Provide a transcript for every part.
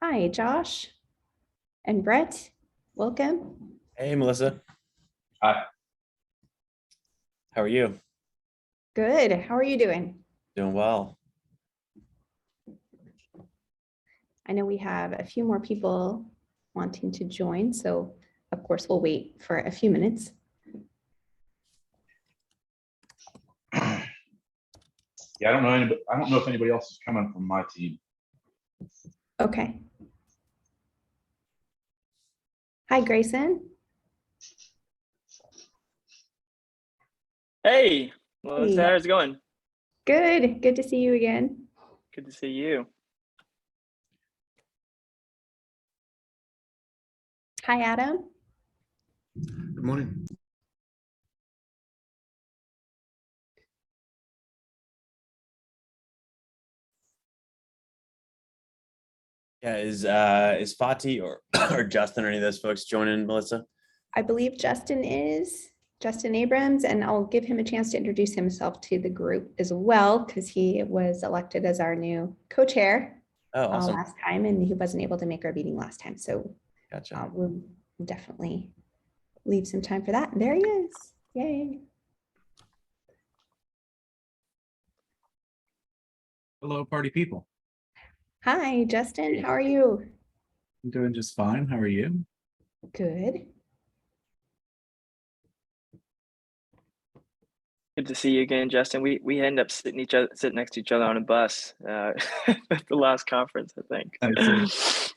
Hi, Josh and Brett. Welcome. Hey, Melissa. Hi. How are you? Good. How are you doing? Doing well. I know we have a few more people wanting to join, so of course we'll wait for a few minutes. Yeah, I don't know anybody. I don't know if anybody else is coming from my team. Okay. Hi, Grayson. Hey, Melissa, Hey. how's it going? Good. Good to see you again. Good to see you. Hi, Adam. Good morning. Yeah, is Fatih or or Justin or any of those folks joining, Melissa? I believe Justin is Justin Abrams, and I'll give him a chance to introduce himself to the group as well, because he was elected as our new co-chair Oh, awesome. last time, and he wasn't able to make our meeting last time. So Gotcha. we'll definitely leave some time for that. And there he is. Yay. Hello, party people. Hi, Justin. How are you? I'm doing just fine. How are you? Good. Good to see you again, Justin. We end up sitting next to each other on a bus at the last conference, I think. I see.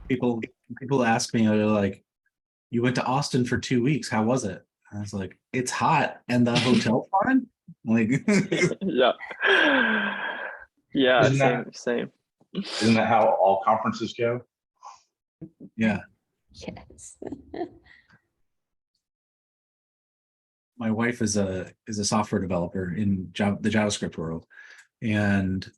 People ask me, they're like, you went to Austin for 2 weeks. How was it? I was like, it's hot and the hotel's fine. Like, Yeah. Yeah, Isn't same. Isn't that how all conferences go? yeah. Yes. My wife is a software developer in the JavaScript world, and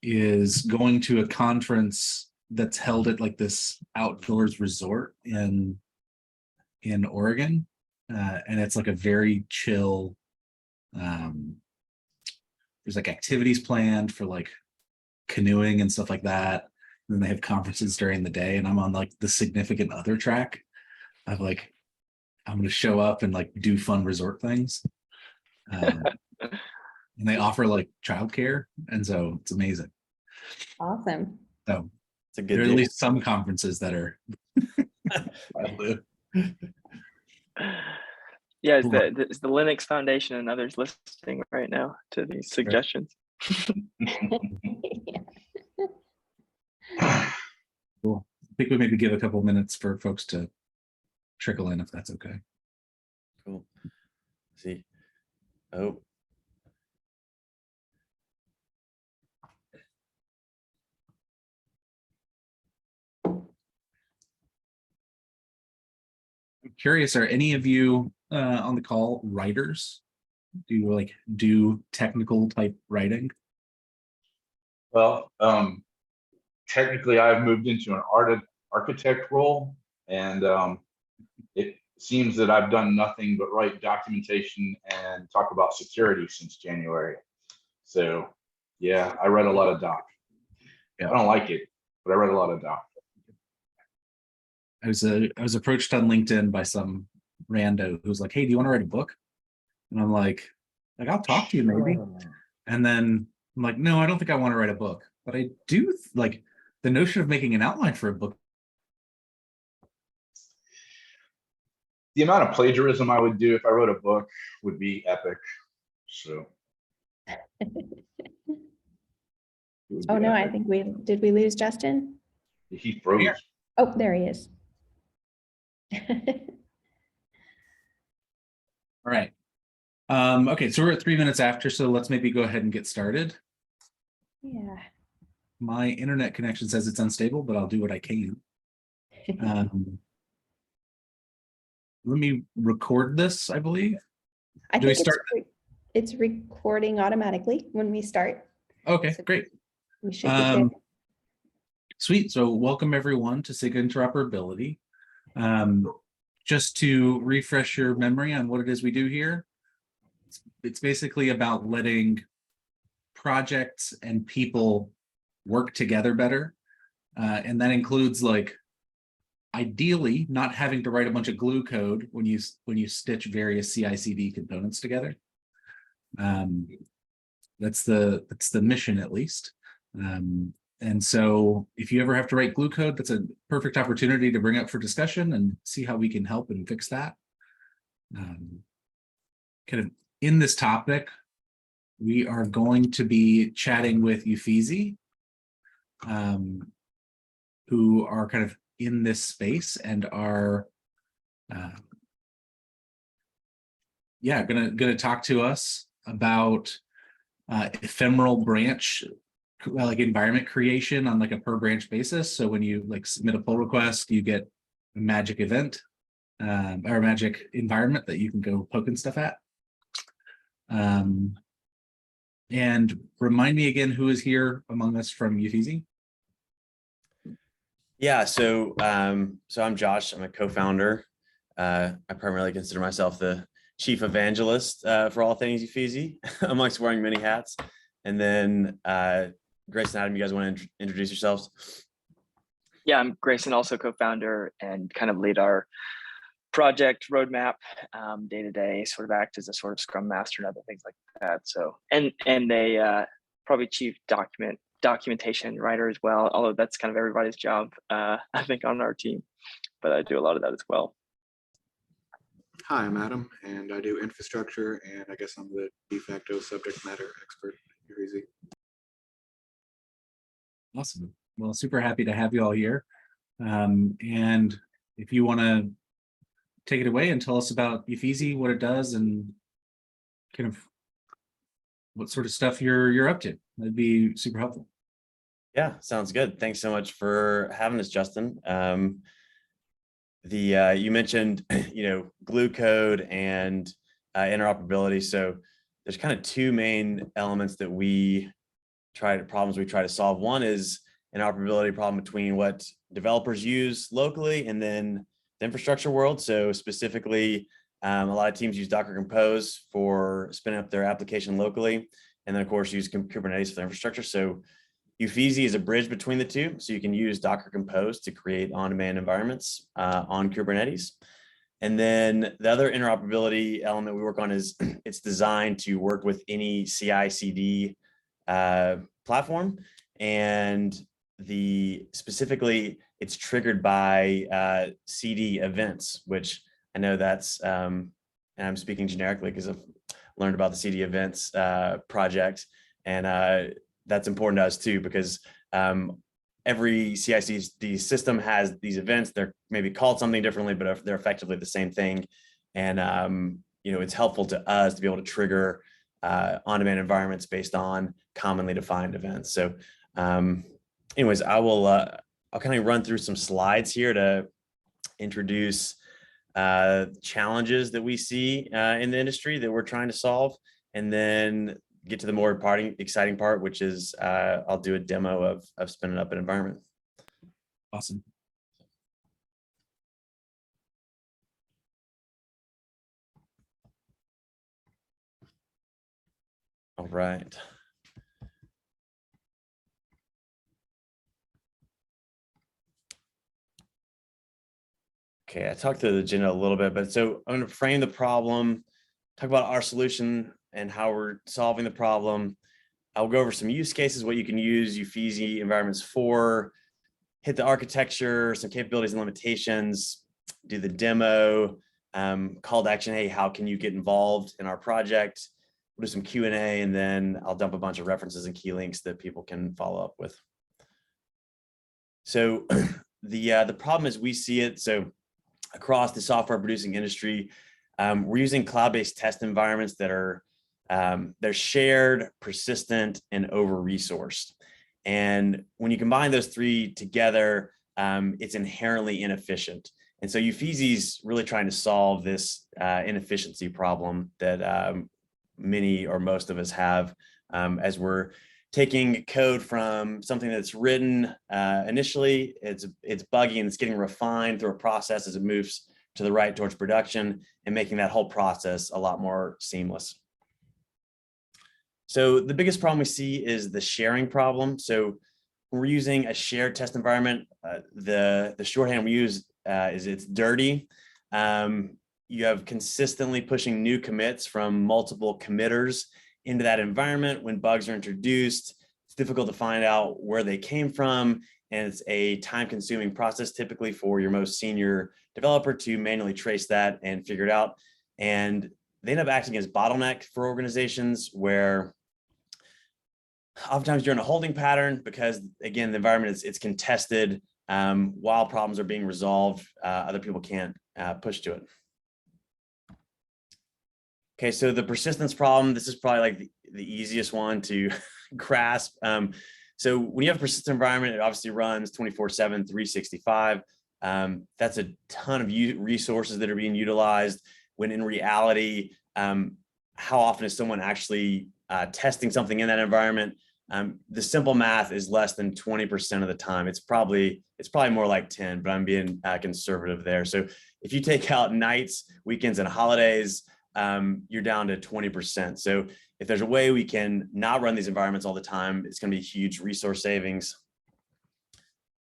is going to a conference that's held at like this outdoors resort in Oregon, and it's like a very chill. There's like activities planned for like canoeing and stuff like that. And then they have conferences during the day, and I'm on like the significant other track of like, I'm going to show up and like do fun resort things. And they offer like childcare, and so it's amazing. Awesome. So It's a good there are at deal. least some conferences that are. Yeah, it's the Linux Foundation and others listening right now to these suggestions. Cool. I think we maybe give a couple minutes for folks to trickle in, if that's okay. Cool. See. Oh. I'm curious, are any of you on the call writers? Do you like do technical type writing? Well, technically, I've moved into an architect role, and it seems that I've done nothing but write documentation and talk about security since January. So, yeah, I read a lot of doc. Yeah. I don't like it, but I read a lot of doc. I was approached on LinkedIn by some rando who's like, "Hey, do you want to write a book?" And I'm like, I'll talk to you maybe. And then I'm like, no, I don't think I want to write a book, but I do like the notion of making an outline for a book. The amount of plagiarism I would do if I wrote a book would be epic. So. Oh no, I think did we lose Justin? He froze. Yeah. Oh, there he is. All right. Okay, so we're at 3 minutes after, so let's maybe go ahead and get started. Yeah. My internet connection says it's unstable, but I'll do what I can. Let me record this, I believe. I Do we think start? it's recording automatically when we start. Okay, So great. we should be good. Sweet. So welcome everyone to SIG Interoperability. just to refresh your memory on what it is we do here, it's basically about letting projects and people work together better. And that includes, like, ideally not having to write a bunch of glue code when you stitch various CI/CD components together. That's the mission, at least. And so if you ever have to write glue code, that's a perfect opportunity to bring up for discussion and see how we can help and fix that. Kind of in this topic, we are going to be chatting with Uffizi, who are kind of in this space and are gonna talk to us about ephemeral branch, like environment creation on like a per branch basis. So when you like submit a pull request, you get a magic event or a magic environment that you can go poking stuff at. And remind me again, who is here among us from Uffizi? Yeah, so I'm Josh. I'm a co-founder. I primarily consider myself the chief evangelist for all things Uffizi, amongst wearing many hats. And then Grace and Adam, you guys want to introduce yourselves? Yeah, I'm Grayson, also co-founder, and kind of lead our project roadmap day to day, sort of act as a sort of scrum master and other things like that. So, and a probably chief documentation writer as well, although that's kind of everybody's job, I think, on our team, but I do a lot of that as well. Hi, I'm Adam, and I do infrastructure, and I guess I'm the de facto subject matter expert here. Easy. Awesome. Well, super happy to have you all here. And if you want to take it away and tell us about Uffizi, what it does, and kind of what sort of stuff you're up to, that'd be super helpful. Yeah, sounds good. Thanks so much for having us, Justin. You mentioned, glue code and interoperability. So there's kind of two main elements that problems we try to solve. One is an interoperability problem between what developers use locally and then the infrastructure world. So specifically, a lot of teams use Docker Compose for spinning up their application locally, and then of course use Kubernetes for their infrastructure. So Uffizi is a bridge between the two. So you can use Docker Compose to create on-demand environments on Kubernetes. And then the other interoperability element we work on is it's designed to work with any CI/CD platform. And specifically it's triggered by CD events, which I know that's, and I'm speaking generically because I've learned about the CD events project. And that's important to us too, because every CI/CD system has these events. They're maybe called something differently, but they're effectively the same thing. And it's helpful to us to be able to trigger on-demand environments based on commonly defined events. So anyways, I'll kind of run through some slides here to introduce challenges that we see in the industry that we're trying to solve, and then get to the more exciting part, which is I'll do a demo of spinning up an environment. Awesome. All right. Okay, I talked to the agenda a little bit, but so I'm going to frame the problem, talk about our solution and how we're solving the problem. I'll go over some use cases, what you can use Uffizi environments for, hit the architecture, some capabilities and limitations, do the demo, call to action, hey, how can you get involved in our project? We'll do some Q&A, and then I'll dump a bunch of references and key links that people can follow up with. So the problem as we see it, so across the software producing industry, we're using cloud-based test environments that are they're shared, persistent, and over-resourced. And when you combine those three together, it's inherently inefficient. And so Uffizi's really trying to solve this inefficiency problem that many or most of us have as we're taking code from something that's written initially, it's buggy and it's getting refined through a process as it moves to the right towards production and making that whole process a lot more seamless. So the biggest problem we see is the sharing problem. So when we're using a shared test environment, the shorthand we use is it's dirty. You have consistently pushing new commits from multiple committers into that environment. When bugs are introduced, it's difficult to find out where they came from. And it's a time-consuming process typically for your most senior developer to manually trace that and figure it out. And they end up acting as bottleneck for organizations where oftentimes you're in a holding pattern because, again, the environment it's contested while problems are being resolved. Other people can't push to it. Okay, so the persistence problem, this is probably like the easiest one to grasp. So when you have a persistent environment, it obviously runs 24/7, 365. That's a ton of resources that are being utilized, when in reality, how often is someone actually testing something in that environment? The simple math is less than 20% of the time. It's probably more like 10, but I'm being conservative there. So if you take out nights, weekends, and holidays, you're down to 20%. So if there's a way we can not run these environments all the time, it's going to be huge resource savings.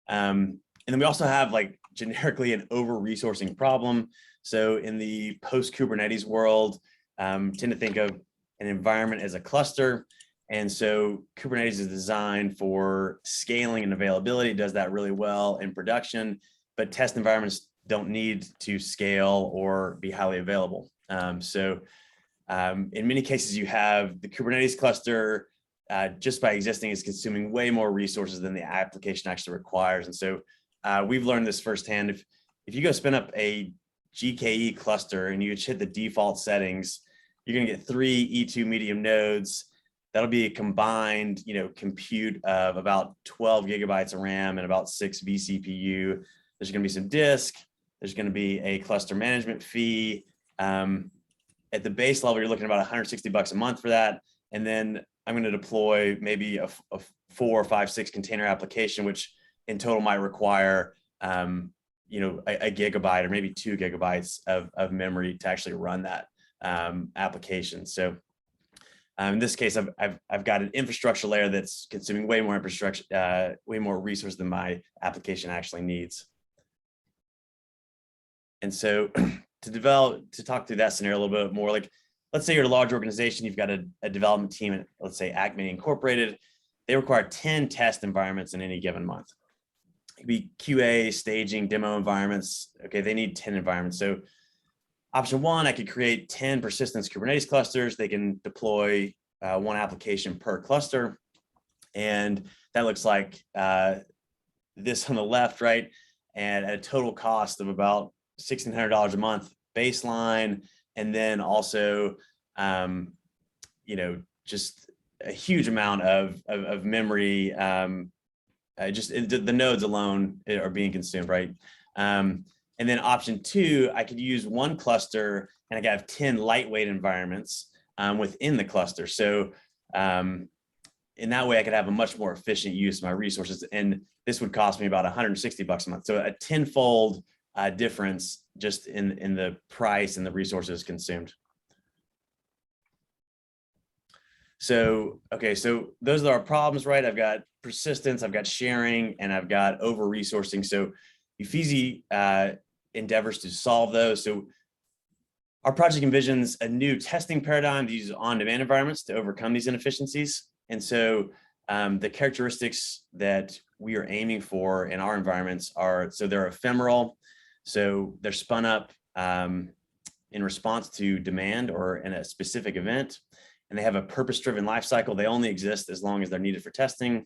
And then we also have like generically an over-resourcing problem. So in the post-Kubernetes world, tend to think of an environment as a cluster. And so Kubernetes is designed for scaling and availability. It does that really well in production, but test environments don't need to scale or be highly available. In many cases, you have the Kubernetes cluster just by existing is consuming way more resources than the application actually requires. And so we've learned this firsthand. If you go spin up a GKE cluster and you just hit the default settings, you're going to get 3 E2 medium nodes. That'll be a combined, compute of about 12 gigabytes of RAM and about 6 vCPU. There's going to be some disk. There's going to be a cluster management fee. At the base level, you're looking at about $160 a month for that. And then I'm going to deploy maybe a 4, 5, 6 container application, which in total might require, a gigabyte or maybe 2 gigabytes of memory to actually run that application. So in this case, I've got an infrastructure layer that's consuming way more infrastructure, way more resources than my application actually needs. And so to talk through that scenario a little bit more, like let's say you're a large organization, you've got a development team, at, let's say Acme Incorporated, they require 10 test environments in any given month. It could be QA, staging, demo environments. Okay, they need 10 environments. So option one, I could create 10 persistence Kubernetes clusters. They can deploy one application per cluster. And that looks like this on the left, right? And at a total cost of about $1,600 a month baseline. And then also, just a huge amount of memory. Just the nodes alone are being consumed, right? And then option two, I could use one cluster and I could have 10 lightweight environments within the cluster. So in that way, I could have a much more efficient use of my resources. And this would cost me about $160 a month. So a 10-fold difference just in the price and the resources consumed. So, okay, so those are our problems, right? I've got persistence, I've got sharing, and I've got over-resourcing. So Uffizi endeavors to solve those. So our project envisions a new testing paradigm that uses on-demand environments to overcome these inefficiencies. And so the characteristics that we are aiming for in our environments are, so they're ephemeral. So they're spun up in response to demand or in a specific event. And they have a purpose-driven lifecycle. They only exist as long as they're needed for testing.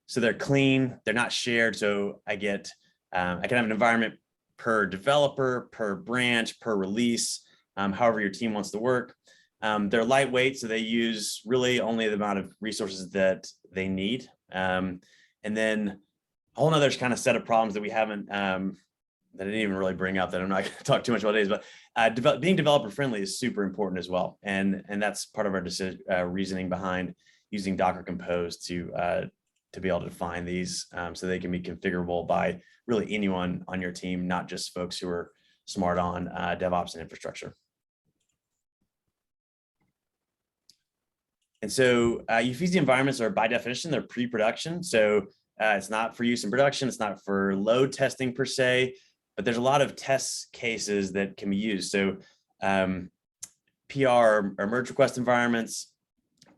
So they're clean, they're not shared. So I can have an environment per developer, per branch, per release, however your team wants to work. They're lightweight, so they use really only the amount of resources that they need. And then a whole nother kind of set of problems that we haven't, that I didn't even really bring up, that I'm not going to talk too much about today, but being developer friendly is super important as well. And that's part of our reasoning behind using Docker Compose to be able to define these so they can be configurable by really anyone on your team, not just folks who are smart on DevOps and infrastructure. And so UFeasy environments are by definition, they're pre-production. So it's not for use in production. It's not for load testing per se, but there's a lot of test cases that can be used. So PR or merge request environments,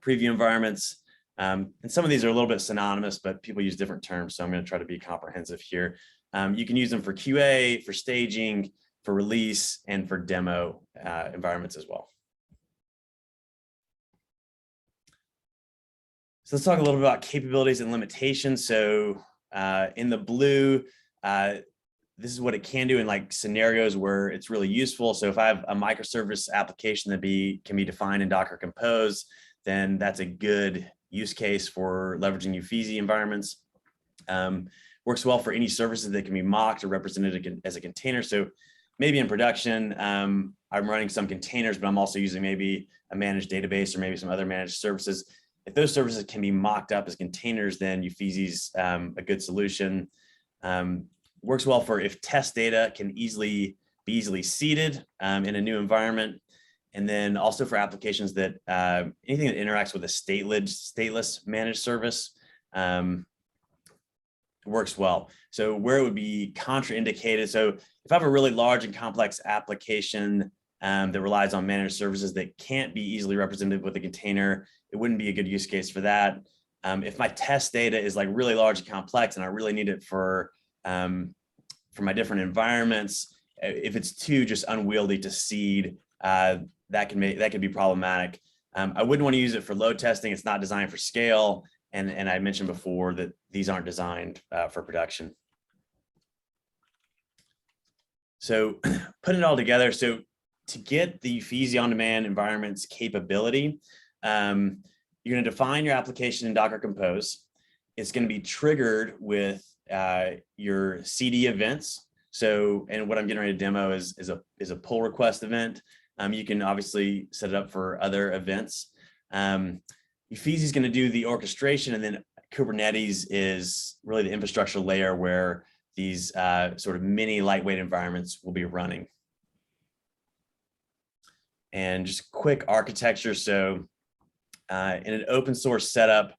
preview environments, and some of these are a little bit synonymous, but people use different terms. So I'm going to try to be comprehensive here. You can use them for QA, for staging, for release, and for demo environments as well. So let's talk a little bit about capabilities and limitations. So in the blue, this is what it can do in like scenarios where it's really useful. So if I have a microservice application that can be defined in Docker Compose, then that's a good use case for leveraging UFeasy environments. Works well for any services that can be mocked or represented as a container. So maybe in production, I'm running some containers, but I'm also using maybe a managed database or maybe some other managed services. If those services can be mocked up as containers, then UFeasy's a good solution. Works well for if test data can be easily seeded in a new environment. And then also for applications that anything that interacts with a stateless managed service works well. So where it would be contraindicated. So if I have a really large and complex application that relies on managed services that can't be easily represented with a container, it wouldn't be a good use case for that. If my test data is like really large and complex and I really need it for my different environments, if it's too just unwieldy to seed, that could be problematic. I wouldn't want to use it for load testing. It's not designed for scale. And I mentioned before that these aren't designed for production. So putting it all together. So to get the UFeasy on-demand environments capability, you're going to define your application in Docker Compose. It's going to be triggered with your CD events. So, and what I'm getting ready to demo is a pull request event. You can obviously set it up for other events. UFeasy is going to do the orchestration, and then Kubernetes is really the infrastructure layer where these sort of mini lightweight environments will be running. And just quick architecture. So in an open source setup,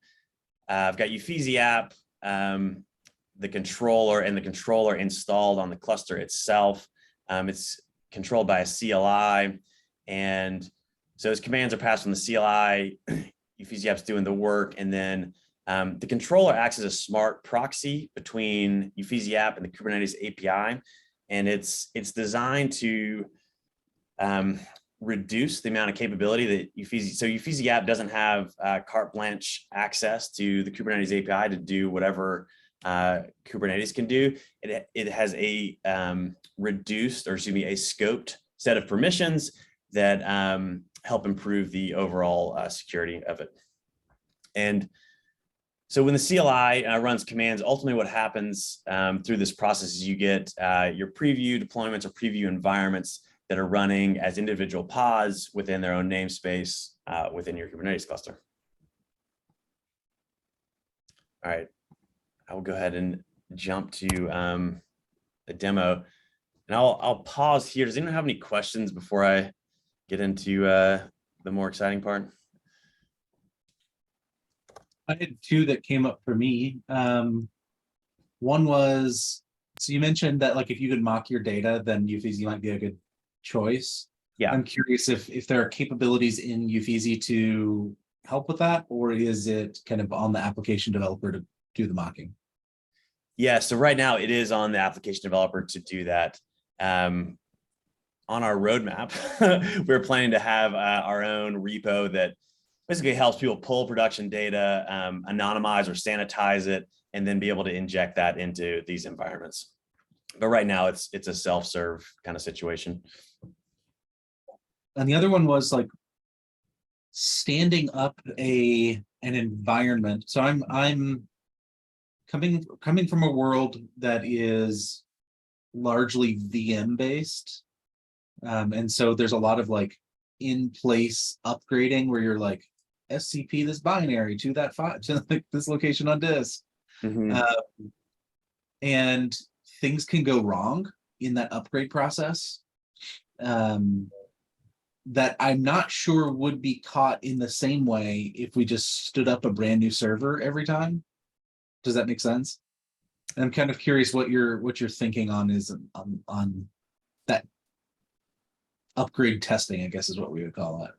I've got UFeasy app, the controller installed on the cluster itself. It's controlled by a CLI. And so as commands are passed from the CLI, UFeasy app's doing the work. And then the controller acts as a smart proxy between UFeasy app and the Kubernetes API. And it's designed to reduce the amount of capability that UFeasy app doesn't have carte blanche access to the Kubernetes API to do whatever Kubernetes can do. It has a reduced, or excuse me, a scoped set of permissions that help improve the overall security of it. And so when the CLI runs commands, ultimately what happens through this process is you get your preview deployments or preview environments that are running as individual pods within their own namespace within your Kubernetes cluster. All right, I will go ahead and jump to the demo. And I'll pause here. Does anyone have any questions before I get into the more exciting part? I had two that came up for me. One was, so you mentioned that like if you could mock your data, then UFeasy might be a good choice. Yeah. I'm curious if there are capabilities in UFeasy to help with that, or is it kind of on the application developer to do the mocking? Yeah, so right now it is on the application developer to do that. On our roadmap, we're planning to have our own repo that basically helps people pull production data, anonymize or sanitize it, and then be able to inject that into these environments. But right now it's a self-serve kind of situation. And the other one was like standing up an environment. So I'm coming from a world that is largely VM based. And so there's a lot of like in place upgrading where you're like SCP this binary to that file to like this location on disk. Mm-hmm. And things can go wrong in that upgrade process that I'm not sure would be caught in the same way if we just stood up a brand new server every time. Does that make sense? And I'm kind of curious what you're thinking on is on that upgrade testing, I guess is what we would call it.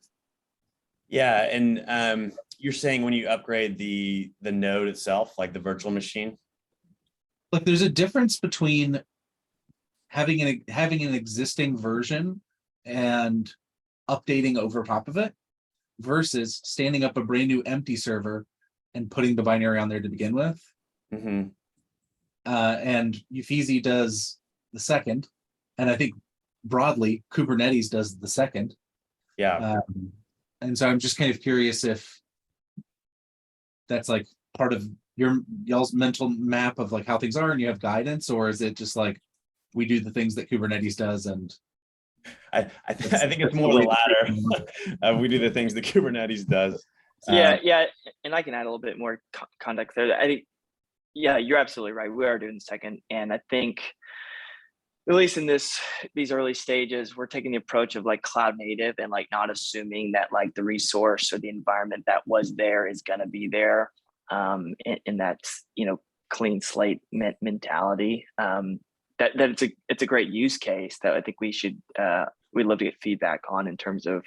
Yeah, and you're saying when you upgrade the node itself, like the virtual machine? Like there's a difference between having an existing version and updating over top of it versus standing up a brand new empty server and putting the binary on there to begin with. Mm-hmm. And Ufeezy does the second, and I think broadly Kubernetes does the second. Yeah. And so I'm just kind of curious if that's like part of y'all's mental map of like how things are and you have guidance, or is it just like we do the things that Kubernetes does and I think it's more the latter. We do the things that Kubernetes does. Yeah, and I can add a little bit more context there. I think, yeah, you're absolutely right. We are doing the second, and I think at least in these early stages, we're taking the approach of like cloud native and like not assuming that like the resource or the environment that was there is going to be there. And that's, clean slate mentality. That it's a great use case that I think we'd love to get feedback on in terms of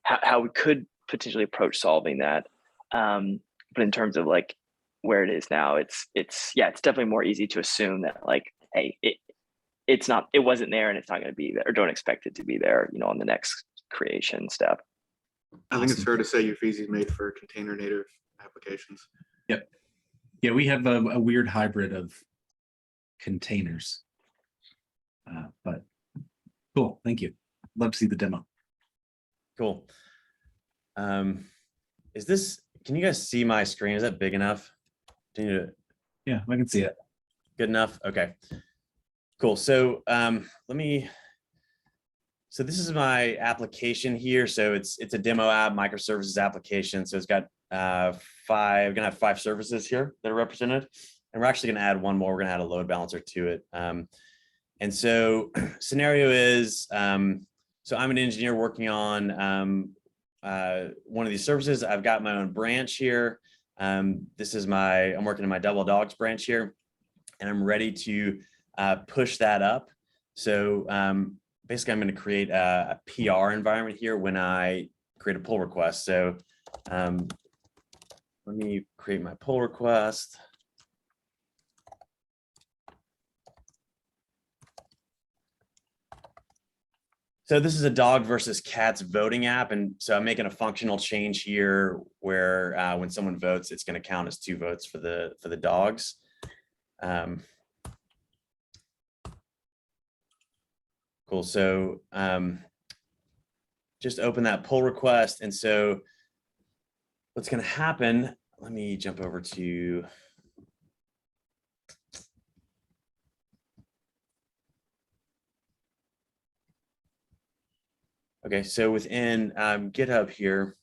how we could potentially approach solving that. But in terms of like where it is now, it's definitely more easy to assume that like, hey, it wasn't there and it's not going to be there, or don't expect it to be there, on the next creation step. I think it's fair to say Ufeezy is made for container native applications. Yep. Yeah, we have a weird hybrid of containers. But cool, thank you. Love to see the demo. Cool. Can you guys see my screen? Is that big enough? Yeah, I can see it. Good enough? Okay. Cool. So so this is my application here. So it's a demo app, microservices application. So it's got we're gonna have 5 services here that are represented. And we're actually gonna add one more. We're gonna add a load balancer to it. And so scenario is, so I'm an engineer working on one of these services. I've got my own branch here. I'm working in my Double Dogs branch here, and I'm ready to push that up. So basically I'm going to create a PR environment here when I create a pull request. So let me create my pull request. So this is a dog versus cats voting app. And so I'm making a functional change here where when someone votes, it's going to count as 2 votes for the dogs. Cool. So just open that pull request. And so what's going to happen, let me jump over to okay, so within GitHub here.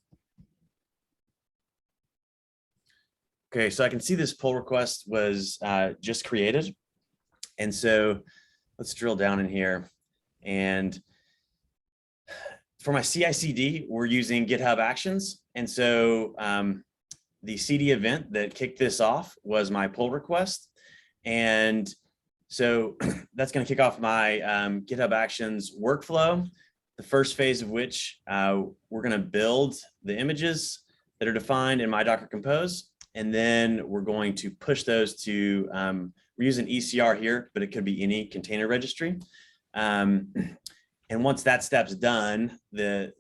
Okay, so I can see this pull request was just created. And so let's drill down in here. And for my CI/CD, we're using GitHub Actions. And so the CD event that kicked this off was my pull request. And so that's going to kick off my GitHub Actions workflow, the first phase of which we're going to build the images that are defined in my Docker Compose. And then we're going to push those to, we're using ECR here, but it could be any container registry. And once that step's done, the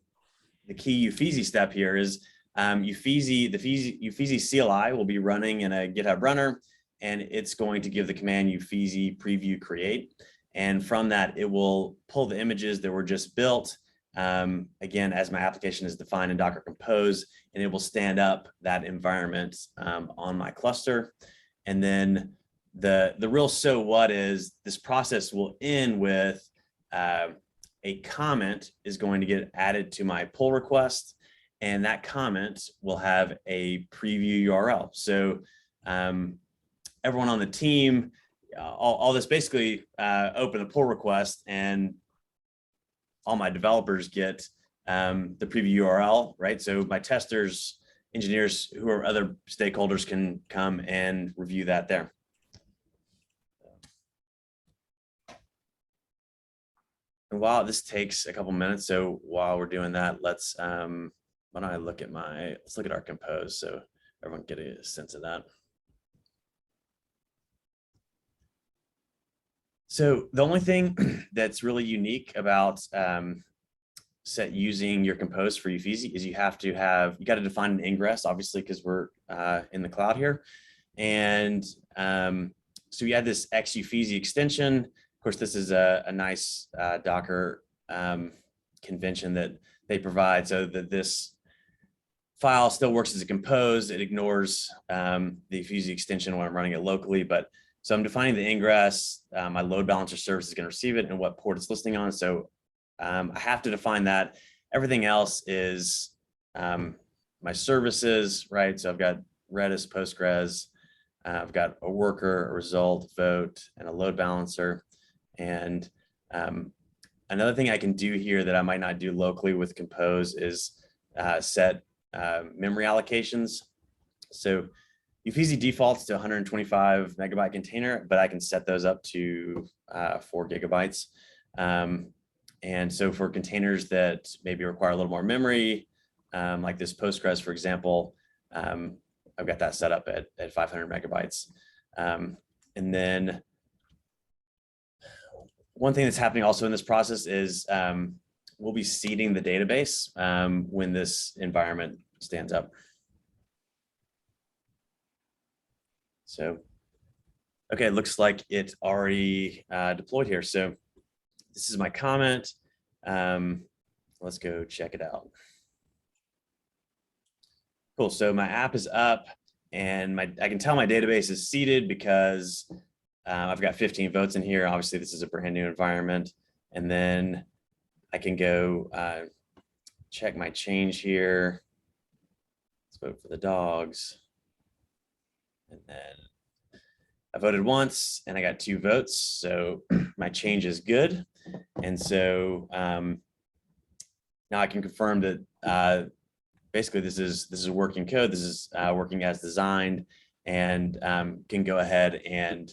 key Ufeezy step here is Ufeezy CLI will be running in a GitHub runner, and it's going to give the command Ufeezy preview create. And from that, it will pull the images that were just built, again, as my application is defined in Docker Compose, and it will stand up that environment on my cluster. And then the real so what is this process will end with a comment is going to get added to my pull request, and that comment will have a preview URL. So everyone on the team, all this basically open a pull request, and all my developers get the preview URL, right? So my testers, engineers, who are other stakeholders can come and review that there. And while this takes a couple minutes, so while we're doing that, let's why don't I look at let's look at our compose so everyone can get a sense of that. So the only thing that's really unique about using your compose for UFeasy is you got to define an ingress, obviously, because we're in the cloud here. And so we had this xUfeasy extension. Of course, this is a nice Docker convention that they provide, so that this file still works as a compose. It ignores the UFeasy extension when I'm running it locally, but so I'm defining the ingress. My load balancer service is going to receive it and what port it's listening on. So I have to define that. Everything else is my services, right? So I've got Redis, Postgres. I've got a worker, a result, vote, and a load balancer. And another thing I can do here that I might not do locally with Compose is set memory allocations. So UFeasy defaults to 125 megabyte container, but I can set those up to 4 gigabytes. And so for containers that maybe require a little more memory, like this Postgres, for example, I've got that set up at 500 megabytes. And then one thing that's happening also in this process is we'll be seeding the database when this environment stands up. So, okay, it looks like it's already deployed here. So this is my comment. Let's go check it out. Cool, so my app is up, and I can tell my database is seeded because I've got 15 votes in here. Obviously, this is a brand new environment. And then I can go check my change here. Let's vote for the dogs. And then I voted once and I got 2 votes. So my change is good. And so now I can confirm that basically this is working code. This is working as designed, and can go ahead and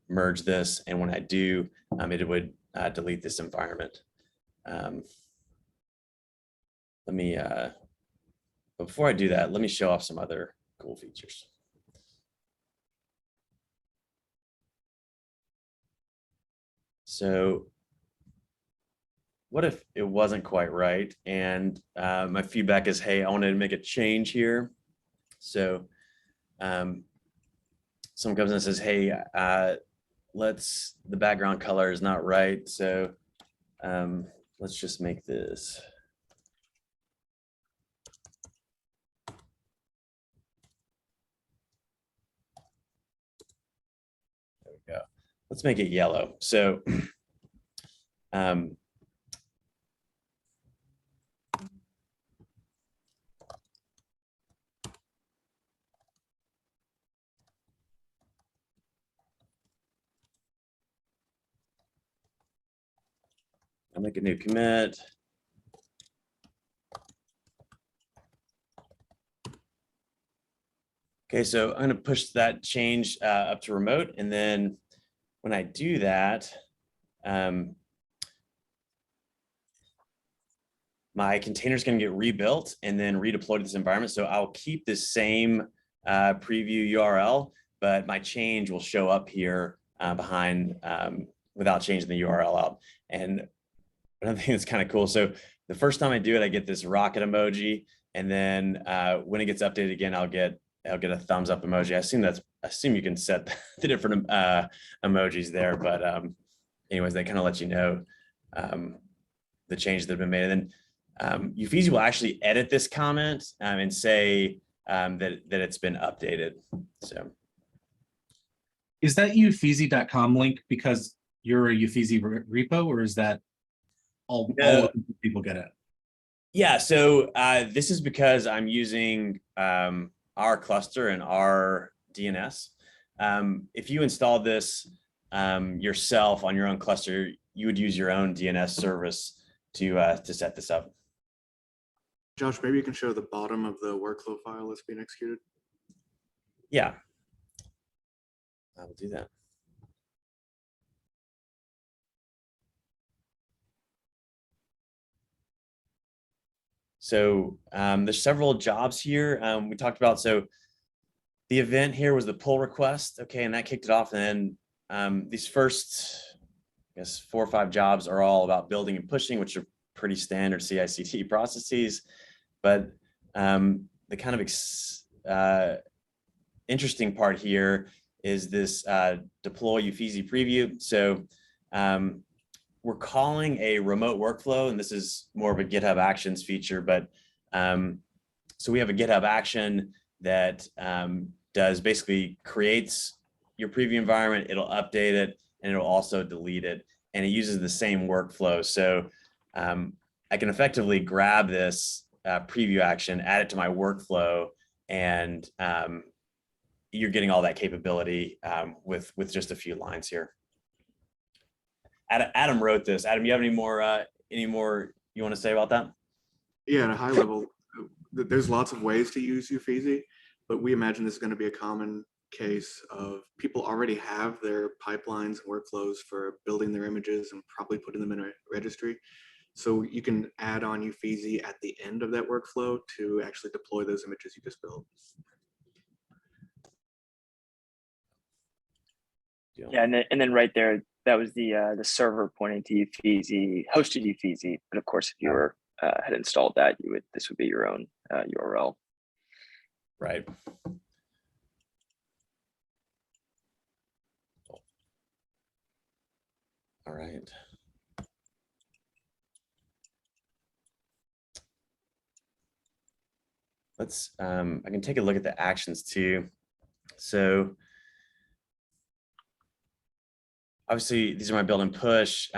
merge this. And when I do, it would delete this environment. Before I do that, let me show off some other cool features. So what if it wasn't quite right? And my feedback is, hey, I wanted to make a change here. So someone comes in and says, hey, the background color is not right. So let's just make this. There we go. Let's make it yellow. So I'll make a new commit. Okay, so I'm going to push that change up to remote. And then when I do that, my container is going to get rebuilt and then redeployed to this environment. So I'll keep the same preview URL, but my change will show up here behind without changing the URL out. And another thing that's kind of cool. So the first time I do it, I get this rocket emoji, and then when it gets updated again, I'll get a thumbs up emoji. I assume you can set the different emojis there, but anyways, they kind of let you know the changes that have been made. And then UFeasy will actually edit this comment and say that it's been updated. So, is that UFeasy.com link because you're a UFeasy repo, or is that all people get it? Yeah, so this is because I'm using our cluster and our DNS. if you installed this yourself on your own cluster, you would use your own DNS service to set this up. Josh, maybe you can show the bottom of the workflow file that's being executed. Yeah, I will do that. So there's several jobs here we talked about. So the event here was the pull request. Okay, and that kicked it off. And then these first, I guess, 4 or 5 jobs are all about building and pushing, which are pretty standard CI/CD processes. But the kind of interesting part here is this deploy Ufeezy preview. So we're calling a remote workflow, and this is more of a GitHub Actions feature, but so we have a GitHub action that does basically creates your preview environment, it'll update it, and it'll also delete it, and it uses the same workflow. So I can effectively grab this preview action, add it to my workflow, and you're getting all that capability with just a few lines here. Adam wrote this. Adam, you have any more you want to say about that? Yeah, at a high level, there's lots of ways to use Ufeezy, but we imagine this is going to be a common case of people already have their pipelines and workflows for building their images and probably putting them in a registry. So you can add on Ufeezy at the end of that workflow to actually deploy those images you just built. Yeah, and then right there, that was the server pointing to Ufeezy, hosted Ufeezy. But of course, if you were had installed that, this would be your own URL. Right. All right. Let's I can take a look at the actions too. So obviously these are my build and push.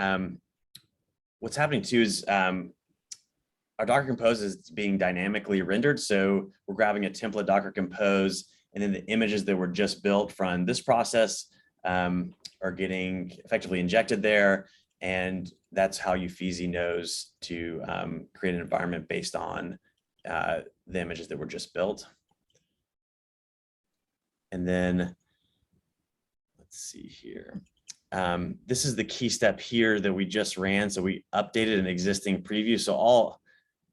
What's happening too is our Docker Compose is being dynamically rendered. So we're grabbing a template Docker Compose, and then the images that were just built from this process are getting effectively injected there. And that's how Ufeezy knows to create an environment based on the images that were just built. And then let's see here. This is the key step here that we just ran. So we updated an existing preview. So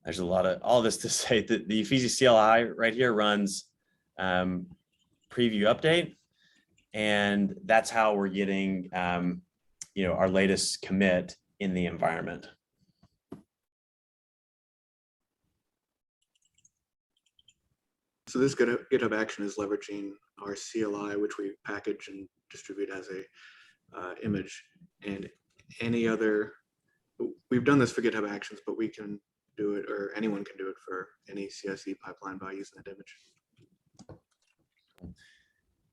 there's all this to say that the Ufeezy CLI right here runs preview update. And that's how we're getting our latest commit in the environment. So this GitHub action is leveraging our CLI, which we package and distribute as a image, and any other. We've done this for GitHub Actions, but we can do it, or anyone can do it for any CI/CD pipeline by using that image.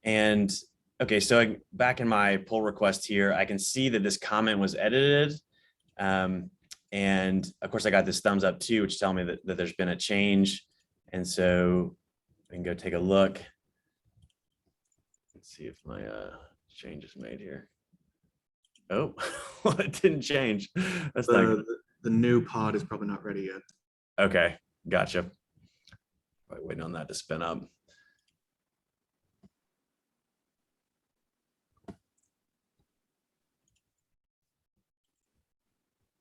And okay, so back in my pull request here, I can see that this comment was edited. And of course, I got this thumbs up too, which tell me that there's been a change. And so I can go take a look. Let's see if my change is made here. Oh, well, it didn't change. That's not good. The new pod is probably not ready yet. Okay, gotcha. Probably waiting on that to spin up.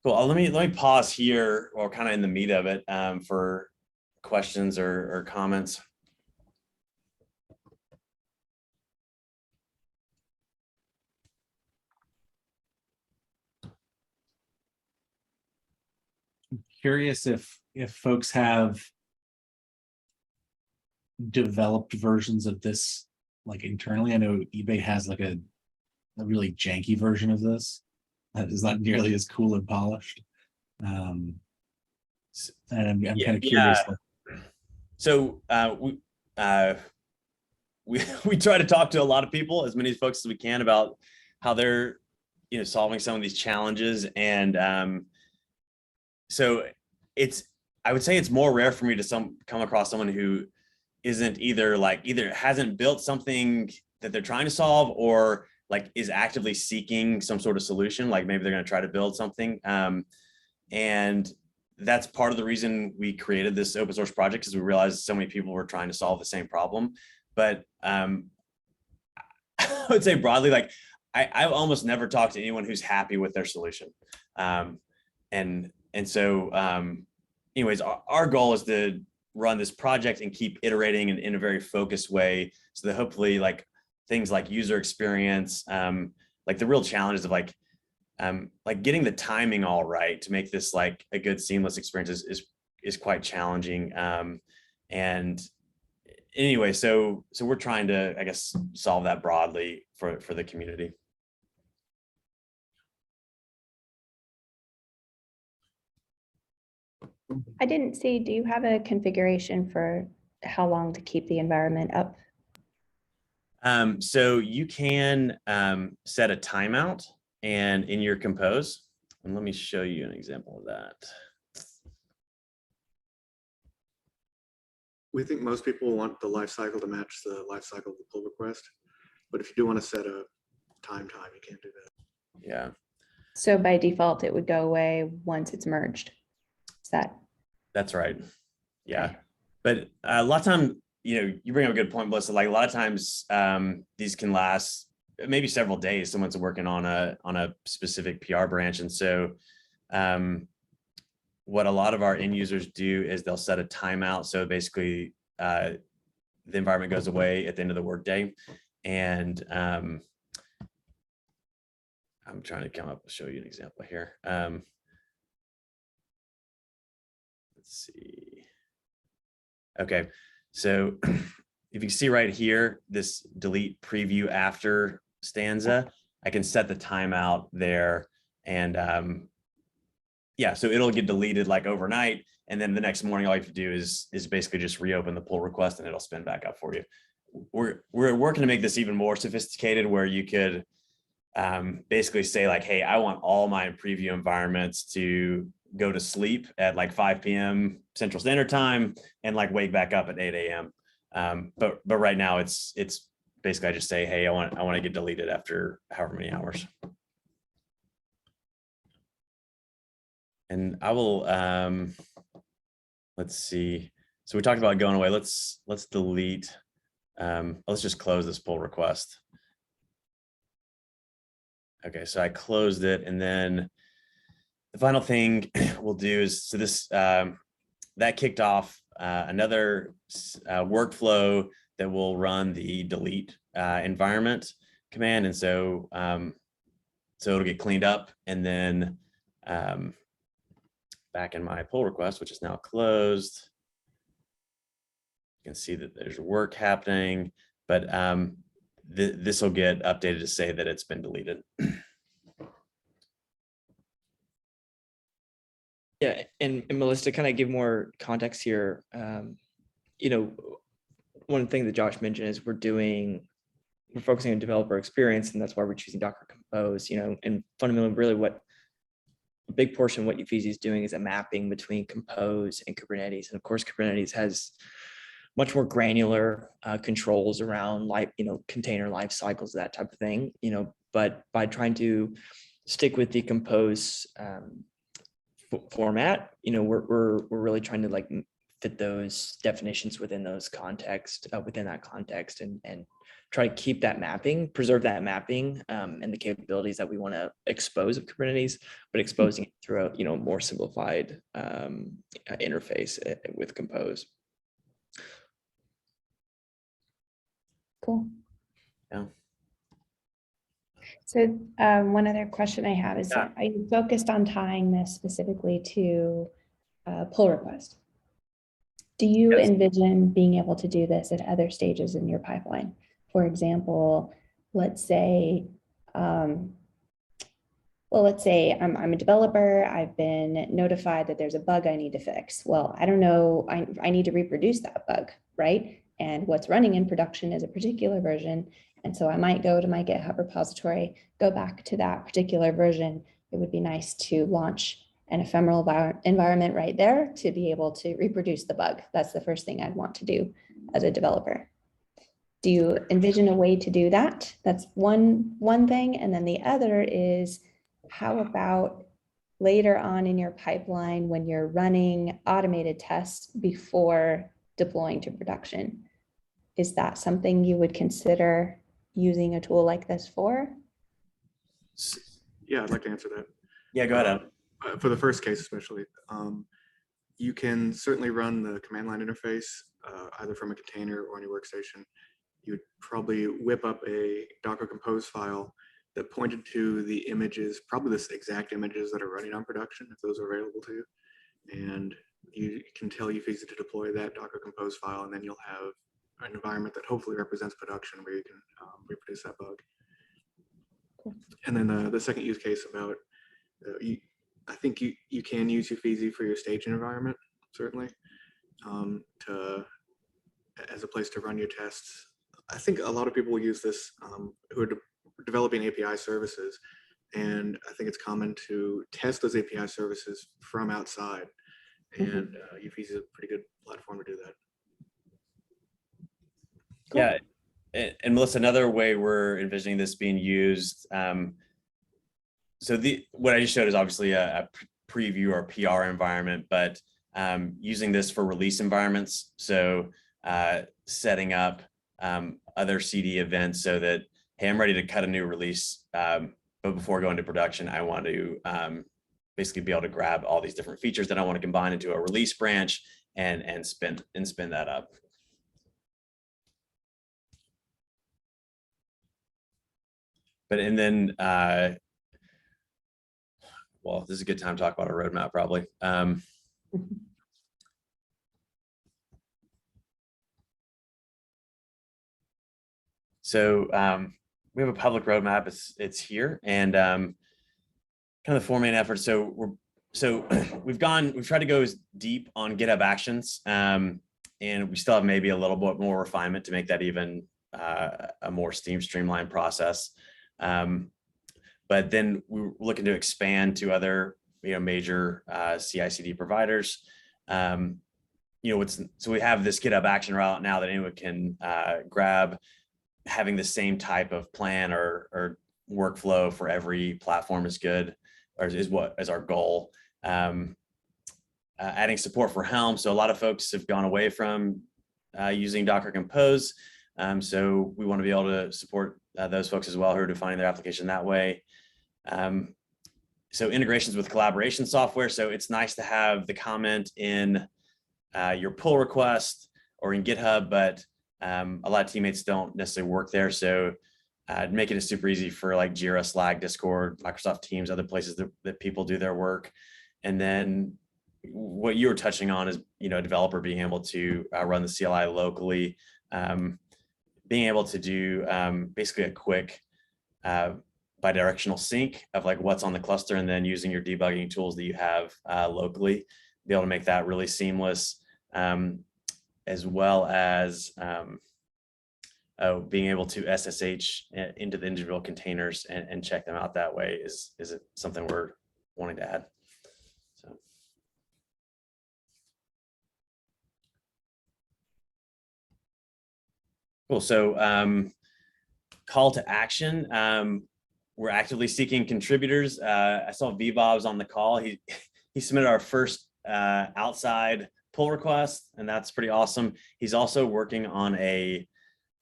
Cool. Let me pause here, or kind of in the meat of it, for questions or comments. Curious if folks have developed versions of this like internally. I know eBay has like a really janky version of this that is not nearly as cool and polished. And I'm kind of curious. Yeah. So we try to talk to a lot of people, as many folks as we can, about how they're solving some of these challenges. And so I would say it's more rare for me to come across someone who isn't either hasn't built something that they're trying to solve, or like is actively seeking some sort of solution, like maybe they're going to try to build something. And that's part of the reason we created this open source project, because we realized so many people were trying to solve the same problem. But I would say broadly, like I've almost never talked to anyone who's happy with their solution. So anyways, our goal is to run this project and keep iterating in a very focused way, so that hopefully like things like user experience, like the real challenges of like getting the timing all right to make this like a good seamless experience is quite challenging. And anyway, so we're trying to, I guess, solve that broadly for the community. I didn't see, do you have a configuration for how long to keep the environment up? So you can set a timeout and in your compose, and let me show you an example of that. We think most people want the life cycle to match the life cycle of the pull request. But if you do want to set a time, you can't do that. Yeah. So by default, it would go away once it's merged. Is that? That's right. Yeah. Okay. But a lot of time, you bring up a good point, Melissa. Like a lot of times these can last maybe several days. Someone's working on a specific PR branch. And so what a lot of our end users do is they'll set a timeout. So basically the environment goes away at the end of the workday. And I'm trying to show you an example here. Let's see. Okay, so if you see right here, this delete preview after stanza, I can set the timeout there, and yeah, so it'll get deleted like overnight, and then the next morning all you have to do is basically just reopen the pull request and it'll spin back up for you. We're working to make this even more sophisticated, where you could basically say like, hey, I want all my preview environments to go to sleep at like 5 p.m. Central Standard Time and like wake back up at 8 a.m. But right now it's basically I just say, hey, I want to get deleted after however many hours. And I will let's see. So we talked about going away. Let's delete. Let's just close this pull request. Okay, so I closed it, and then the final thing we'll do is, so this that kicked off another workflow that will run the delete environment command, and so so it'll get cleaned up, and then back in my pull request, which is now closed, you can see that there's work happening, but this will get updated to say that it's been deleted. Yeah, and Melissa, to kind of give more context here, one thing that Josh mentioned is we're focusing on developer experience, and that's why we're choosing Docker Compose, and fundamentally really what a big portion of what Ufeezy is doing is a mapping between Compose and Kubernetes. And of course, Kubernetes has much more granular controls around container life cycles, that type of thing, but by trying to stick with the Compose format, we're really trying to fit those definitions within that context, and try to keep that mapping, preserve that mapping, and the capabilities that we want to expose of Kubernetes, but exposing it through a more simplified interface with Compose. Cool. Yeah. So one other question I have is, are you focused on tying this specifically to pull request? Do you envision being able to do this at other stages in your pipeline? For example, let's say I'm a developer. I've been notified that there's a bug I need to fix. Well, I don't know. I need to reproduce that bug, right? And what's running in production is a particular version. And so I might go to my GitHub repository, go back to that particular version. It would be nice to launch an ephemeral environment right there to be able to reproduce the bug. That's the first thing I'd want to do as a developer. Do you envision a way to do that? That's one thing. And then the other is, how about later on in your pipeline when you're running automated tests before deploying to production? Is that something you would consider using a tool like this for? Yeah, I'd like to answer that. Yeah, go ahead, Adam. For the first case especially, you can certainly run the command line interface either from a container or on your workstation. You would probably whip up a Docker Compose file that pointed to the images, probably the exact images that are running on production, if those are available to you. And you can tell UFeasy to deploy that Docker Compose file, and then you'll have an environment that hopefully represents production where you can reproduce that bug. Cool. And then the second use case about, I think you can use UFeasy for your staging environment, certainly, as a place to run your tests. I think a lot of people will use this who are developing API services, and I think it's common to test those API services from outside, and UFeasy is a pretty good platform to do that. Cool. Yeah, and Melissa, another way we're envisioning this being used. So what I just showed is obviously a preview or PR environment, but using this for release environments. So setting up other CD events so that, hey, I'm ready to cut a new release, but before going to production, I want to basically be able to grab all these different features that I want to combine into a release branch and spin that up. But and then, well, this is a good time to talk about a roadmap, probably. So we have a public roadmap. It's here, and kind of the four main efforts. So we've tried to go as deep on GitHub Actions, and we still have maybe a little bit more refinement to make that even a more streamlined process. But then we're looking to expand to other major CI/CD providers. So we have this GitHub action route now that anyone can grab, having the same type of plan or workflow for every platform is good, or is our goal. Adding support for Helm. So a lot of folks have gone away from using Docker Compose. So we want to be able to support those folks as well who are defining their application that way. So integrations with collaboration software. So it's nice to have the comment in your pull request or in GitHub, but a lot of teammates don't necessarily work there. So making it super easy for like Jira, Slack, Discord, Microsoft Teams, other places that people do their work. And then what you were touching on is, a developer being able to run the CLI locally, being able to do basically a quick bidirectional sync of like what's on the cluster, and then using your debugging tools that you have locally, be able to make that really seamless, as well as being able to SSH into the individual containers and check them out that way is something we're wanting to add. So. Cool. So call to action. We're actively seeking contributors. I saw VBob's on the call. He submitted our first outside pull request, and that's pretty awesome. He's also working on a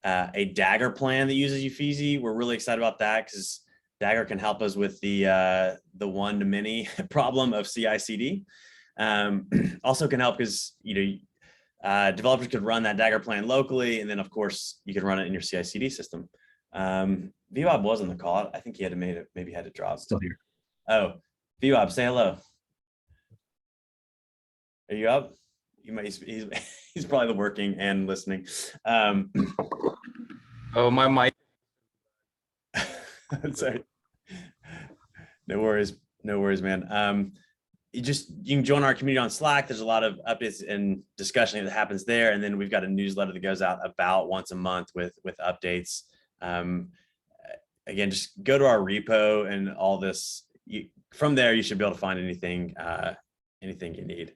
Dagger plan that uses UFeasy. We're really excited about that because Dagger can help us with the one-to-many problem of CI/CD. Also can help because developers could run that Dagger plan locally, and then of course you could run it in your CI/CD system. VBob was on the call. I think he had to maybe had to drop. Still here. Oh, VBob, say hello. Are you up? He's probably working and listening. Oh, my mic. Sorry. No worries, man. You can join our community on Slack. There's a lot of updates and discussion that happens there, and then we've got a newsletter that goes out about once a month with updates. Again, just go to our repo and all this. From there, you should be able to find anything you need.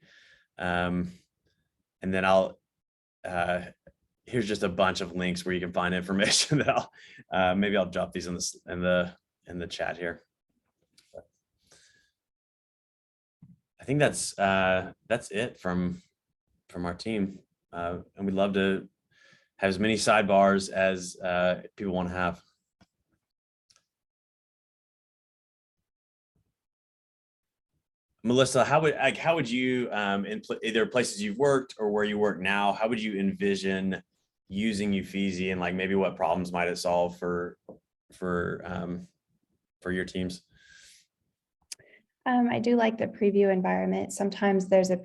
And then I'll here's just a bunch of links where you can find information that maybe I'll drop these in the chat here. I think that's it from our team, and we'd love to have as many sidebars as people want to have. Melissa, how would you, in either places you've worked or where you work now, how would you envision using Ufeezy, and like maybe what problems might it solve for your teams? I do like the preview environment. Sometimes there's a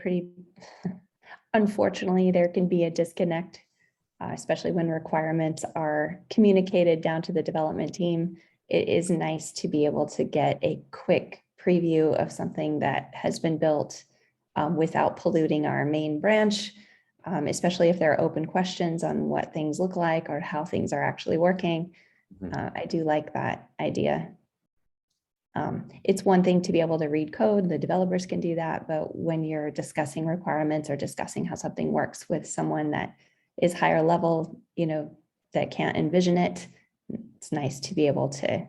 unfortunately, there can be a disconnect, especially when requirements are communicated down to the development team. It is nice to be able to get a quick preview of something that has been built without polluting our main branch, especially if there are open questions on what things look like or how things are actually working. I do like that idea. It's one thing to be able to read code, the developers can do that, but when you're discussing requirements or discussing how something works with someone that is higher level, that can't envision it, it's nice to be able to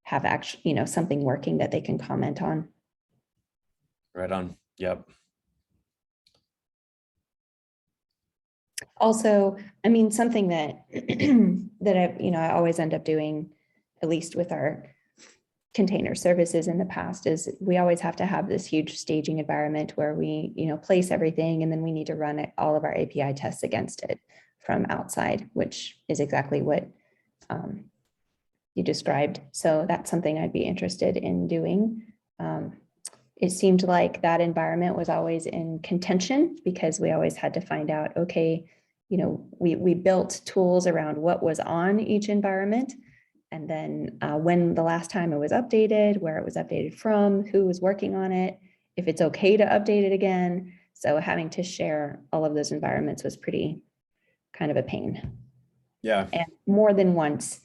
have actually, something working that they can comment on. Right on. Yep. Also, I mean, something that I always end up doing, at least with our container services in the past, is we always have to have this huge staging environment where we, place everything, and then we need to run all of our API tests against it from outside, which is exactly what you described. So that's something I'd be interested in doing. It seemed like that environment was always in contention because we always had to find out, okay, we built tools around what was on each environment. And then when the last time it was updated, where it was updated from, who was working on it, if it's okay to update it again. So having to share all of those environments was pretty kind of a pain. Yeah. And more than once,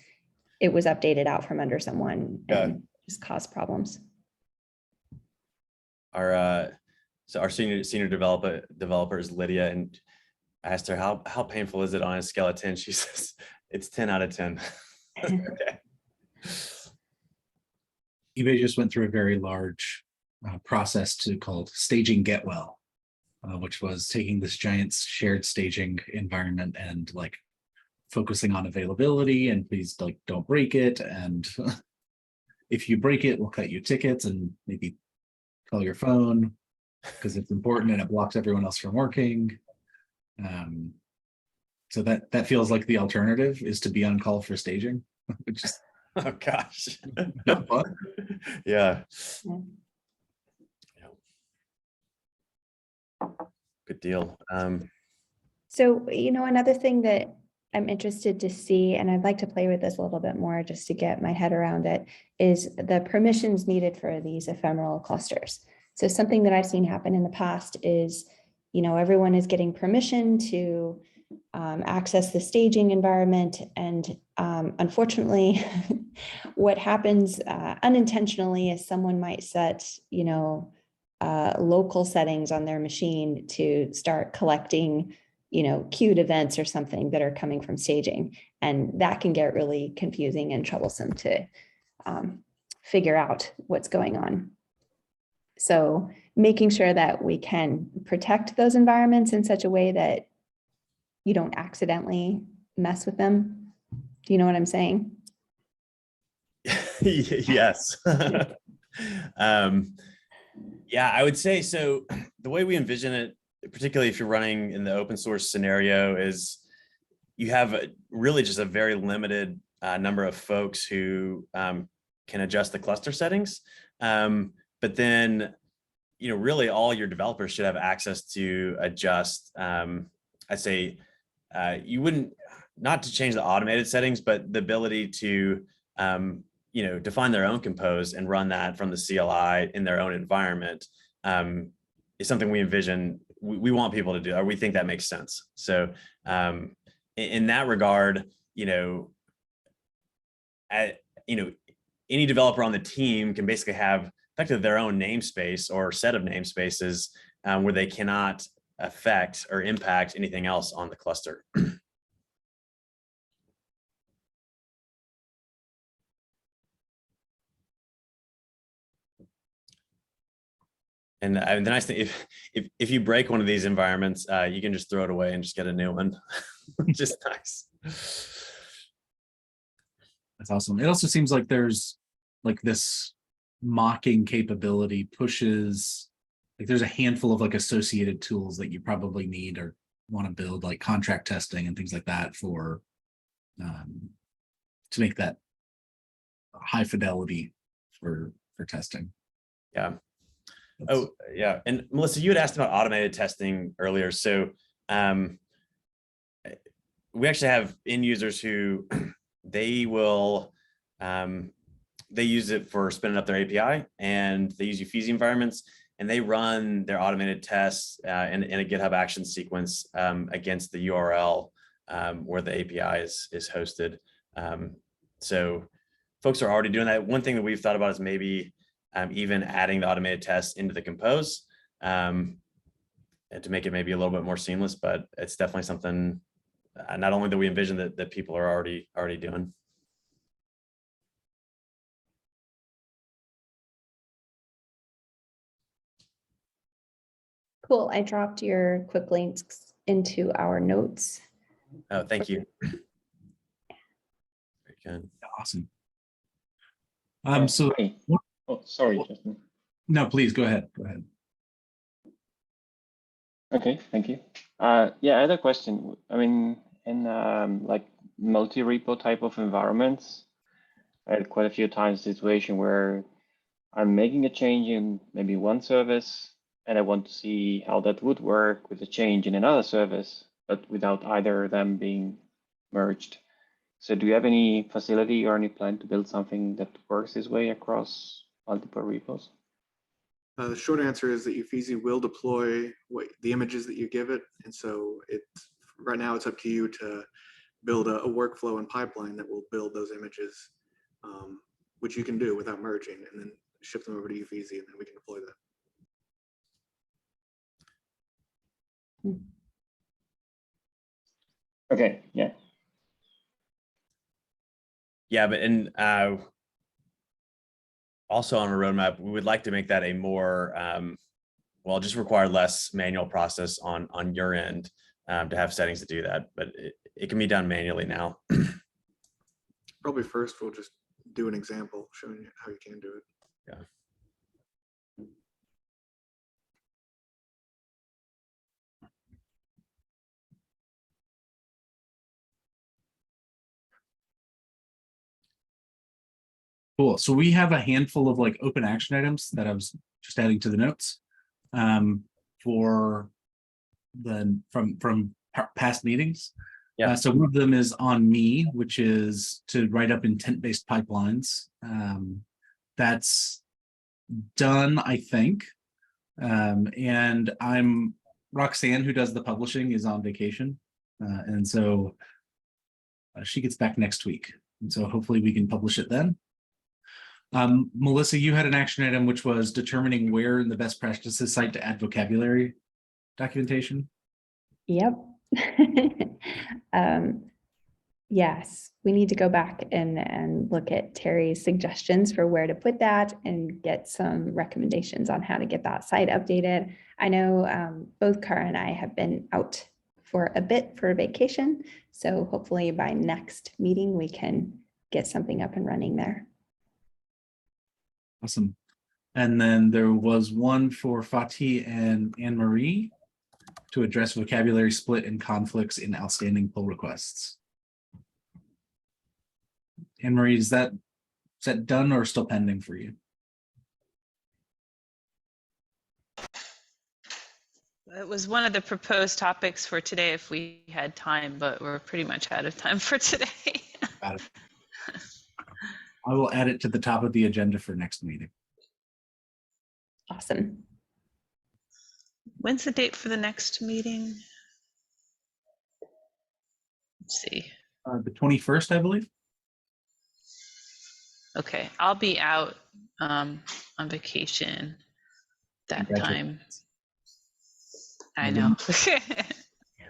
it was updated out from under someone and just caused problems. Our senior developer is Lydia, and I asked her how painful is it on a scale of 10. She says it's 10 out of 10. Okay. eBay just went through a very large process called staging get well, which was taking this giant shared staging environment and like focusing on availability and please like don't break it, and if you break it, we'll cut you tickets and maybe call your phone because it's important and it blocks everyone else from working. So that feels like the alternative is to be on call for staging, which is Oh gosh. not fun. Yeah. Good deal. So, another thing that I'm interested to see, and I'd like to play with this a little bit more just to get my head around it, is the permissions needed for these ephemeral clusters. So something that I've seen happen in the past is, everyone is getting permission to access the staging environment. And unfortunately, what happens unintentionally is someone might set, local settings on their machine to start collecting queued events or something that are coming from staging. And that can get really confusing and troublesome to figure out what's going on. So making sure that we can protect those environments in such a way that you don't accidentally mess with them. Do you know what I'm saying? Yes. Yeah, I would say so. The way we envision it, particularly if you're running in the open source scenario, is you have really just a very limited number of folks who can adjust the cluster settings. But then, really all your developers should have access to adjust, I'd say you wouldn't, not to change the automated settings, but the ability to, define their own compose and run that from the CLI in their own environment is something we envision we want people to do, or we think that makes sense. So in that regard, any developer on the team can basically have effectively their own namespace or set of namespaces where they cannot affect or impact anything else on the cluster. And the nice thing, if you break one of these environments, you can just throw it away and just get a new one, which is nice. That's awesome. It also seems like there's like this mocking capability pushes, like there's a handful of like associated tools that you probably need or want to build, like contract testing and things like that for to make that high fidelity for testing. Yeah. Oh, yeah. And Melissa, you had asked about automated testing earlier. So we actually have end users who they will, they use it for spinning up their API, and they use UFeezy environments, and they run their automated tests in a GitHub action sequence against the URL where the API is hosted. So folks are already doing that. One thing that we've thought about is maybe even adding the automated tests into the compose and to make it maybe a little bit more seamless, but it's definitely something not only that we envision that people are already doing. Cool. I dropped your quick links into our notes. Oh, thank you. Very good. Awesome. Hi. Oh, sorry, Justin. No, please go ahead. Go ahead. Okay, thank you. Yeah, I had a question. I mean, in like multi-repo type of environments, I had quite a few times a situation where I'm making a change in maybe one service, and I want to see how that would work with a change in another service, but without either of them being merged. So do you have any facility or any plan to build something that works this way across multiple repos? The short answer is that UFeezy will deploy the images that you give it. And so right now it's up to you to build a workflow and pipeline that will build those images, which you can do without merging, and then ship them over to UFeezy, and then we can deploy that. Okay, yeah. Yeah, but also on a roadmap, we would like to make that a more, well, just require less manual process on your end to have settings to do that, but it can be done manually now. Probably first we'll just do an example showing you how you can do it. Yeah. Cool. So we have a handful of like open action items that I was just adding to the notes for from past meetings. Yeah. So one of them is on me, which is to write up intent-based pipelines. That's done, I think. And Roxanne, who does the publishing, is on vacation. And so she gets back next week. And so hopefully we can publish it then. Melissa, you had an action item, which was determining where in the best practices site to add vocabulary documentation. Yep. Yes, we need to go back and look at Terry's suggestions for where to put that and get some recommendations on how to get that site updated. I know both Cara and I have been out for a bit for a vacation, so hopefully by next meeting we can get something up and running there. Awesome. And then there was one for Fatih and Anne-Marie to address vocabulary split and conflicts in outstanding pull requests. Anne-Marie, is that done or still pending for you? It was one of the proposed topics for today if we had time, but we're pretty much out of time for today. Got it. I will add it to the top of the agenda for next meeting. Awesome. When's the date for the next meeting? Let's see. The 21st, I believe. Okay, I'll be out on vacation that time. I know.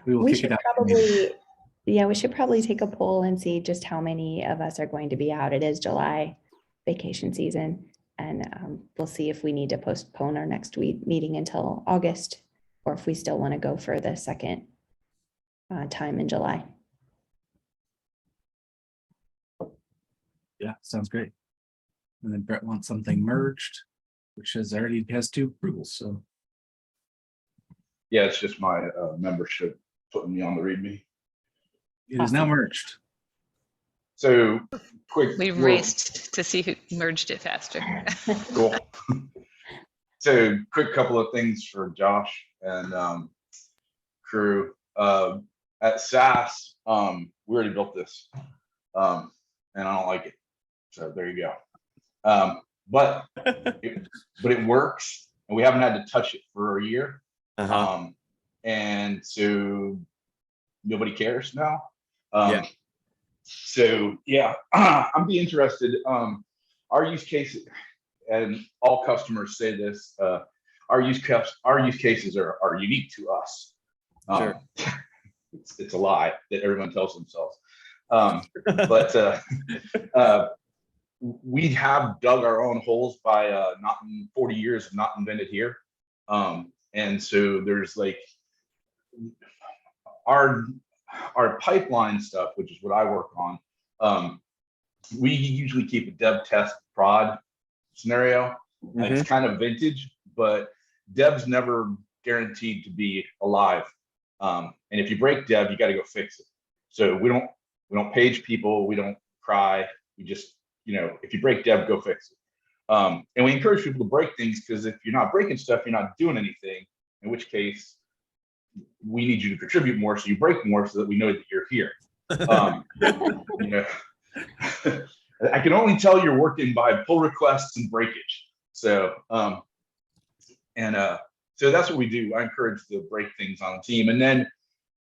We will We kick should it out. probably, yeah, we should probably take a poll and see just how many of us are going to be out. It is July vacation season. And we'll see if we need to postpone our next week meeting until August, or if we still want to go for the second time in July. Yeah, sounds great. And then Brett wants something merged, which has 2 approvals, so. Yeah, it's just my membership putting me on the README. It is now merged. So quick. We raced to see who merged it faster. Cool. So quick couple of things for Josh and crew. At SAS, we already built this, and I don't like it. So there you go. But it works, and we haven't had to touch it for a year. And so nobody cares now. Yeah. So yeah, I'd be interested. Our use case, and all customers say this, our use cases are unique to us. Sure. It's a lie that everyone tells themselves. But we have dug our own holes by not in 40 years of not invented here. And so there's like our pipeline stuff, which is what I work on. We usually keep a dev test prod scenario. It's kind of vintage, but dev's never guaranteed to be alive. And if you break dev, you got to go fix it. So we don't page people, we don't cry. We just, if you break dev, go fix it. And we encourage people to break things, because if you're not breaking stuff, you're not doing anything, in which case we need you to contribute more, so you break more so that we know that you're here. I can only tell you're working by pull requests and breakage. So so that's what we do. I encourage to break things on the team. And then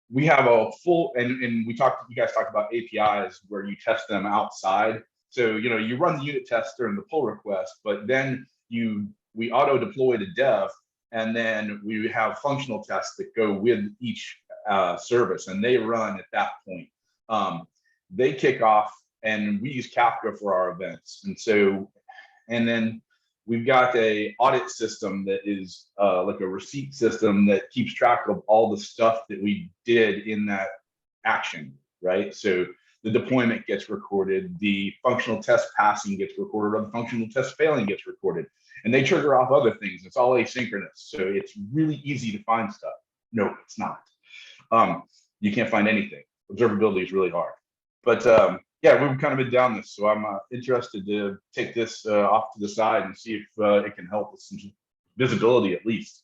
we have a full, and you guys talked about APIs where you test them outside. So, you run the unit test during the pull request, but then we auto deploy to dev, and then we have functional tests that go with each service, and they run at that point. They kick off, and we use Kafka for our events. And then we've got a audit system that is like a receipt system that keeps track of all the stuff that we did in that action, right? So the deployment gets recorded, the functional test passing gets recorded, or the functional test failing gets recorded, and they trigger off other things. It's all asynchronous, so it's really easy to find stuff. No, it's not. You can't find anything. Observability is really hard. But yeah, we've kind of been down this, so I'm interested to take this off to the side and see if it can help with some visibility at least.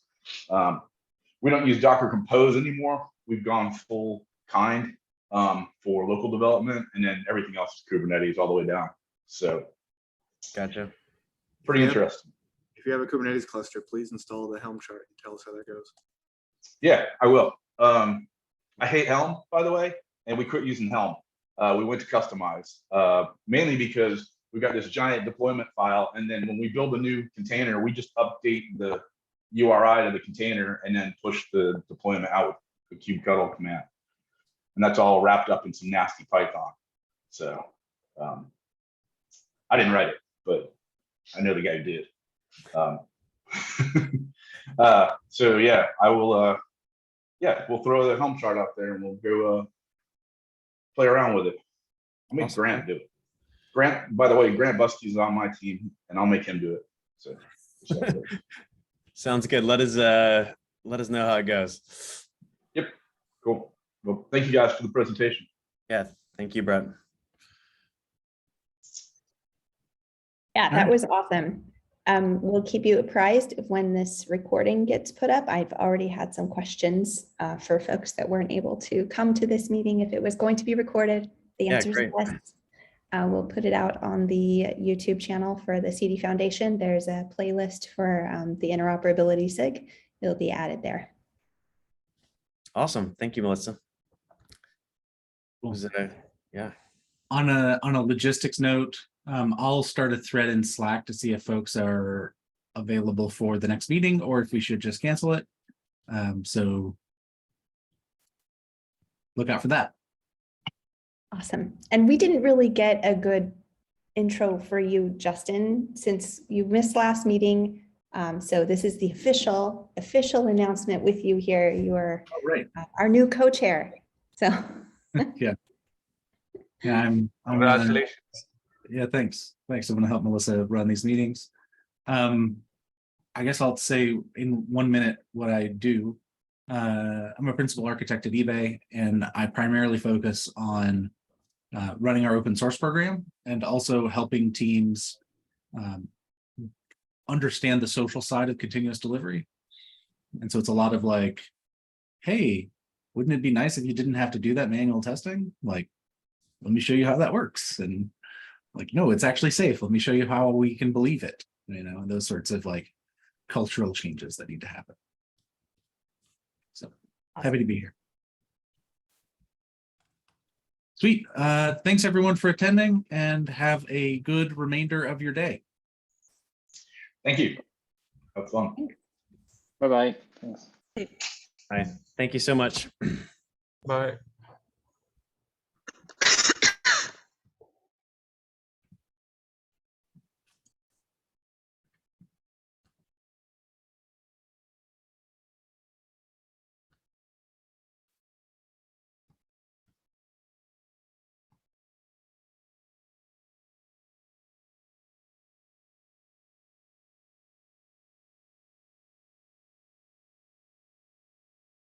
We don't use Docker Compose anymore. We've gone full kind for local development, and then everything else is Kubernetes all the way down. So, Gotcha. Pretty interesting. If you have a Kubernetes cluster, please install the Helm chart and tell us how that goes. Yeah, I will. I hate Helm, by the way, and we quit using Helm. We went to customize, mainly because we got this giant deployment file, and then when we build a new container, we just update the URI to the container and then push the deployment out with the kubectl command. And that's all wrapped up in some nasty Python. So I didn't write it, but I know the guy who did. So yeah, I will, we'll throw the Helm chart out there and we'll go play around with it. I'll make Grant do it. Grant, by the way, Grant Buskey is on my team, and I'll make him do it. So sounds good. Let us know how it goes. Yep. Cool. Well, thank you guys for the presentation. Yeah, thank you, Brett. Yeah, that was awesome. We'll keep you apprised of when this recording gets put up. I've already had some questions for folks that weren't able to come to this meeting if it was going to be recorded. The answer is yes. We'll put it out on the YouTube channel for the CD Foundation. There's a playlist for the Interoperability SIG. It'll be added there. Awesome. Thank you, Melissa. Cool. Yeah. On a logistics note, I'll start a thread in Slack to see if folks are available for the next meeting or if we should just cancel it. So look out for that. Awesome. And we didn't really get a good intro for you, Justin, since you missed last meeting. So this is the official announcement with you here. You are All right. our new co-chair. So Yeah, I'm Congratulations. yeah, thanks. I'm gonna help Melissa run these meetings. I guess I'll say in 1 minute what I do. I'm a principal architect at eBay, and I primarily focus on running our open source program and also helping teams understand the social side of continuous delivery. And so it's a lot of like, hey, wouldn't it be nice if you didn't have to do that manual testing? Like, let me show you how that works. And like, no, it's actually safe. Let me show you how we can believe it. You know, those sorts of like cultural changes that need to happen. So happy to be here. Sweet. Thanks everyone for attending, and have a good remainder of your day. Thank you. Have fun. Bye-bye. Thanks. All right. Thank you so much. Bye.